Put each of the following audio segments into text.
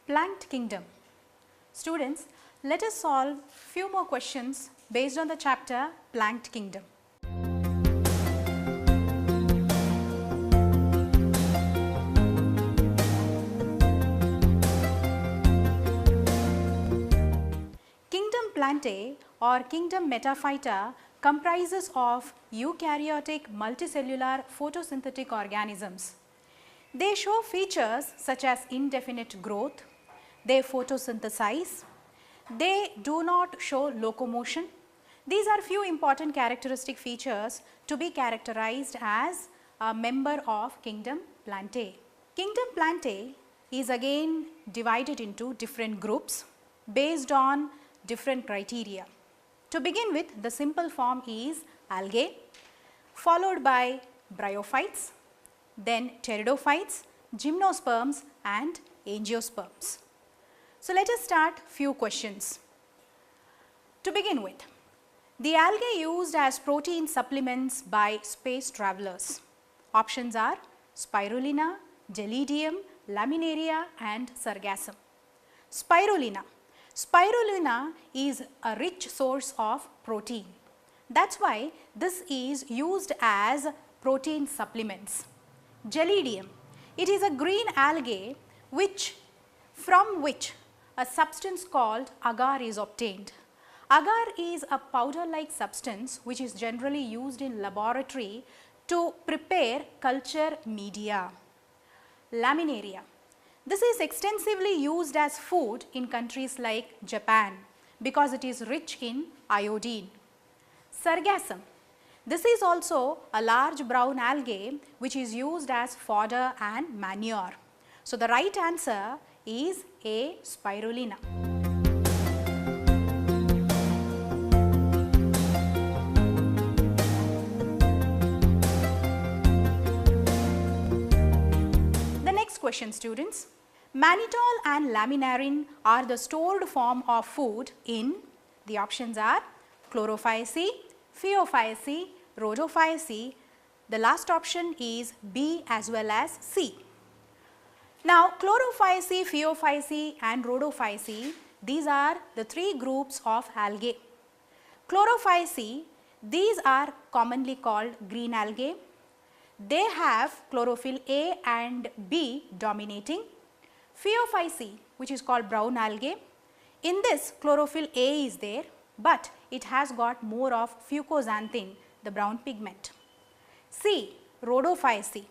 Plant kingdom. Students, let us solve few more questions based on the chapter Plant kingdom. Kingdom Plantae or kingdom Metaphyta comprises of eukaryotic multicellular photosynthetic organisms. They show features such as indefinite growth, they photosynthesize, they do not show locomotion. These are few important characteristic features to be characterized as a member of kingdom Plantae. Kingdom Plantae is again divided into different groups based on different criteria. To begin with, the simple form is algae, followed by bryophytes, then pteridophytes, gymnosperms and angiosperms. So, let us start few questions. To begin with, the algae used as protein supplements by space travelers. Options are spirulina, gelidium, laminaria and sargassum. Spirulina. Spirulina is a rich source of protein. That is why this is used as protein supplements. Gelidium. It is a green algae from which a substance called agar is obtained. Agar is a powder-like substance which is generally used in laboratory to prepare culture media. Laminaria. This is extensively used as food in countries like Japan because it is rich in iodine. Sargassum. This is also a large brown algae which is used as fodder and manure. So, the right answer is A. Spirulina. The next question, students. Mannitol and laminarin are the stored form of food in, the options are Chlorophyceae, Phaeophyceae, Rhodophyceae. The last option is B as well as C. Now, Chlorophyceae, Phaeophyceae and Rhodophyceae, these are the three groups of algae. Chlorophyceae, these are commonly called green algae. They have chlorophyll A and B dominating. Phaeophyceae, which is called brown algae, in this chlorophyll A is there, but it has got more of fucoxanthin, the brown pigment. C. Rhodophyceae.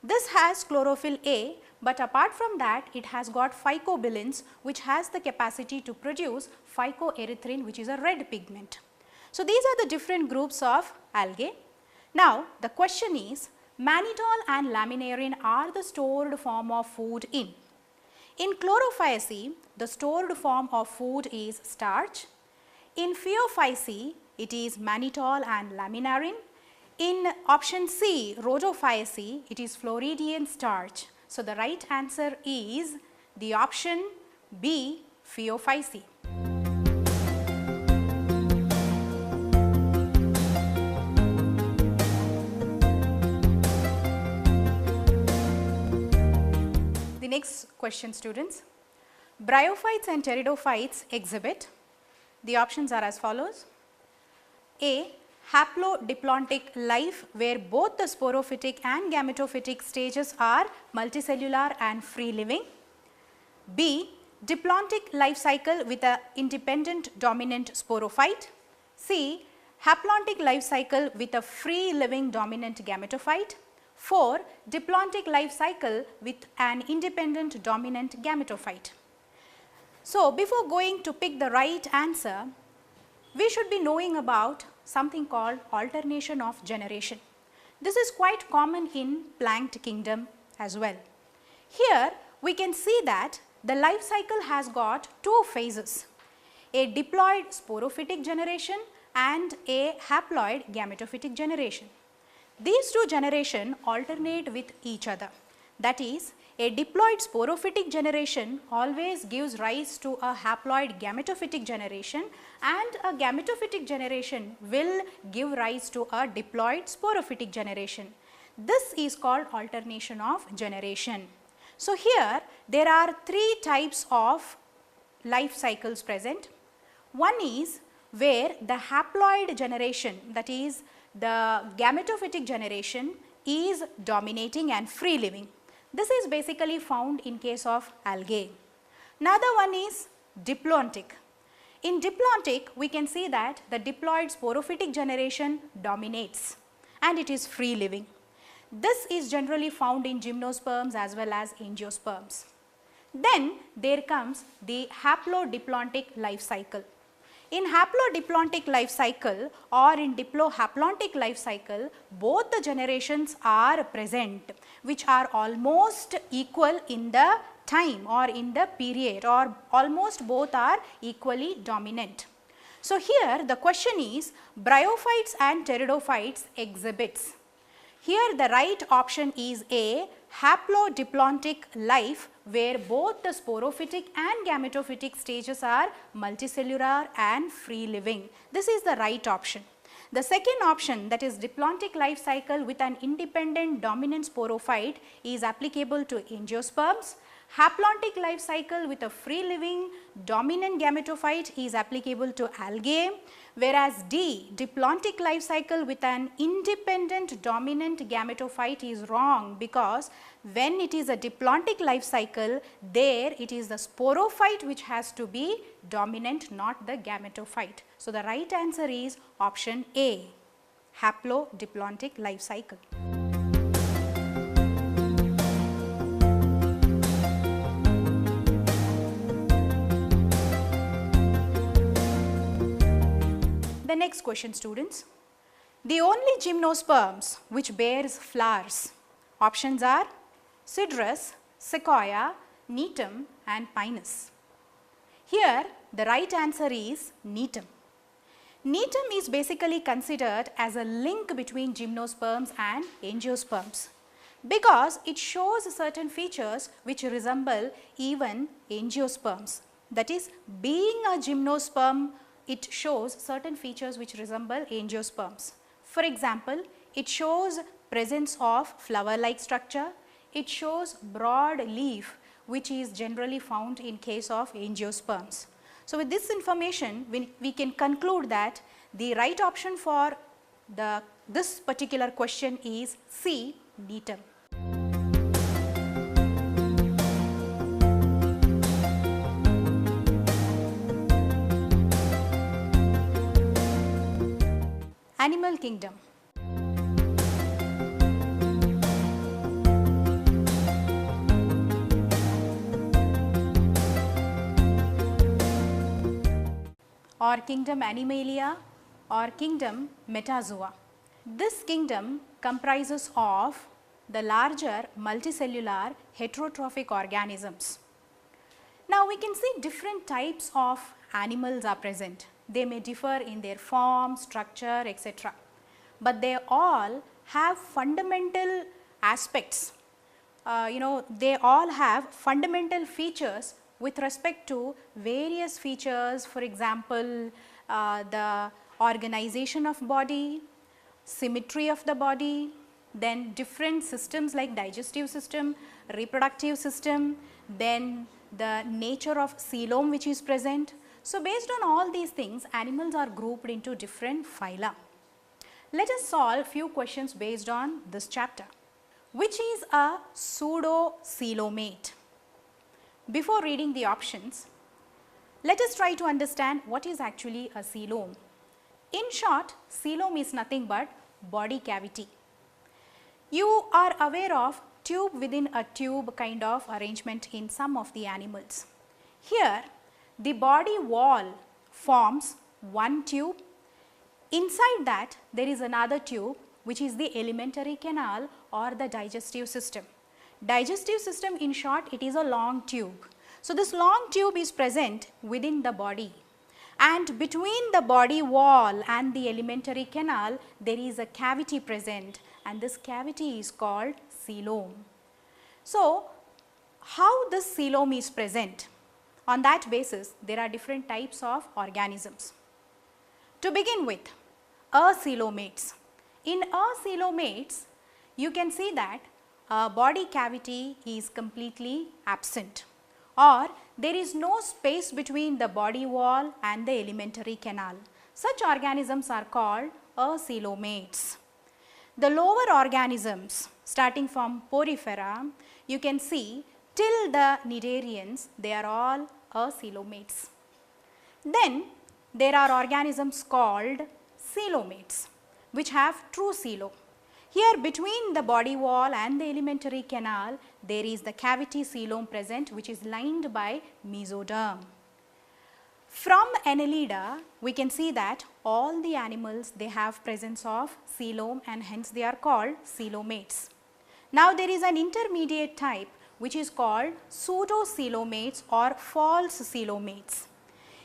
This has chlorophyll A, but apart from that it has got phycobilins which has the capacity to produce phycoerythrin, which is a red pigment. So, these are the different groups of algae. Now, the question is, mannitol and laminarin are the stored form of food in. In Chlorophyceae, the stored form of food is starch. In Phaeophyceae, it is mannitol and laminarin. In option C, Rhodophyceae, it is Floridian starch. So, the right answer is the option B, Phaeophyceae. The next question, students. Bryophytes and pteridophytes exhibit, the options are as follows. A. Haplodiplontic life where both the sporophytic and gametophytic stages are multicellular and free living. B. Diplontic life cycle with an independent dominant sporophyte. C. Haplontic life cycle with a free living dominant gametophyte. 4. Diplontic life cycle with an independent dominant gametophyte. So, before going to pick the right answer, we should be knowing about something called alternation of generation. This is quite common in plant kingdom as well. Here we can see that the life cycle has got two phases, a diploid sporophytic generation and a haploid gametophytic generation. These two generations alternate with each other. That is, a diploid sporophytic generation always gives rise to a haploid gametophytic generation, and a gametophytic generation will give rise to a diploid sporophytic generation. This is called alternation of generation. So, here there are three types of life cycles present. One is where the haploid generation, that is the gametophytic generation, is dominating and free living. This is basically found in case of algae. Another one is diplontic. In diplontic, we can see that the diploid sporophytic generation dominates and it is free living. This is generally found in gymnosperms as well as angiosperms. Then there comes the haplodiplontic life cycle. In haplodiplontic life cycle or in diplohaplontic life cycle, both the generations are present, which are almost equal in the time or in the period, or almost both are equally dominant. So, here the question is bryophytes and pteridophytes exhibits. Here the right option is A, haplodiplontic life, where both the sporophytic and gametophytic stages are multicellular and free living. This is the right option. The second option, that is diplontic life cycle with an independent dominant sporophyte, is applicable to angiosperms. Haplontic life cycle with a free living dominant gametophyte is applicable to algae, whereas D, diplontic life cycle with an independent dominant gametophyte, is wrong, because when it is a diplontic life cycle, there it is the sporophyte which has to be dominant, not the gametophyte. So, the right answer is option A, haplodiplontic life cycle. The next question, students. The only gymnosperms which bears flowers, options are Cedrus, Sequoia, Netum and Pinus. Here the right answer is Netum. Netum is basically considered as a link between gymnosperms and angiosperms, because it shows certain features which resemble even angiosperms. That is, being a gymnosperm, it shows certain features which resemble angiosperms. For example, it shows presence of flower-like structure, it shows broad leaf, which is generally found in case of angiosperms. So, with this information, we can conclude that the right option for this particular question is C, Netum. Animal kingdom. Or kingdom Animalia or kingdom Metazoa. This kingdom comprises of the larger multicellular heterotrophic organisms. Now, we can see different types of animals are present. They may differ in their form, structure, etc. But they all have fundamental aspects. They all have fundamental features with respect to various features, for example, the organization of body, symmetry of the body, then different systems like digestive system, reproductive system, then the nature of coelom which is present. So, based on all these things, animals are grouped into different phyla. Let us solve few questions based on this chapter. Which is a pseudo-coelomate? Before reading the options, let us try to understand what is actually a coelom. In short, coelom is nothing but body cavity. You are aware of tube within a tube kind of arrangement in some of the animals. Here, the body wall forms one tube. Inside that, there is another tube which is the alimentary canal or the digestive system. Digestive system, in short, it is a long tube. So, this long tube is present within the body, and between the body wall and the alimentary canal, there is a cavity present, and this cavity is called coelom. So, how this coelom is present? On that basis, there are different types of organisms. To begin with, acoelomates. In acoelomates, you can see that a body cavity is completely absent, or there is no space between the body wall and the alimentary canal. Such organisms are called acoelomates. The lower organisms starting from porifera, you can see till the cnidarians, they are all acoelomates. Then there are organisms called coelomates which have true coelom. Here between the body wall and the alimentary canal, there is the cavity coelom present which is lined by mesoderm. From Annelida, we can see that all the animals, they have presence of coelom and hence they are called coelomates. Now there is an intermediate type which is called pseudocoelomates or false coelomates.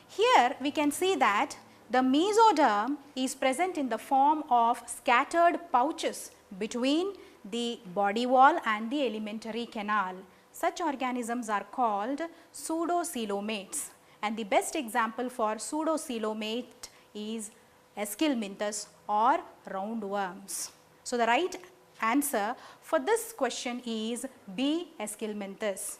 Here we can see that the mesoderm is present in the form of scattered pouches between the body wall and the alimentary canal. Such organisms are called pseudocoelomates, and the best example for pseudocoelomate is Aschelminthes or roundworms. So the right answer for this question is B. Aschelminthes.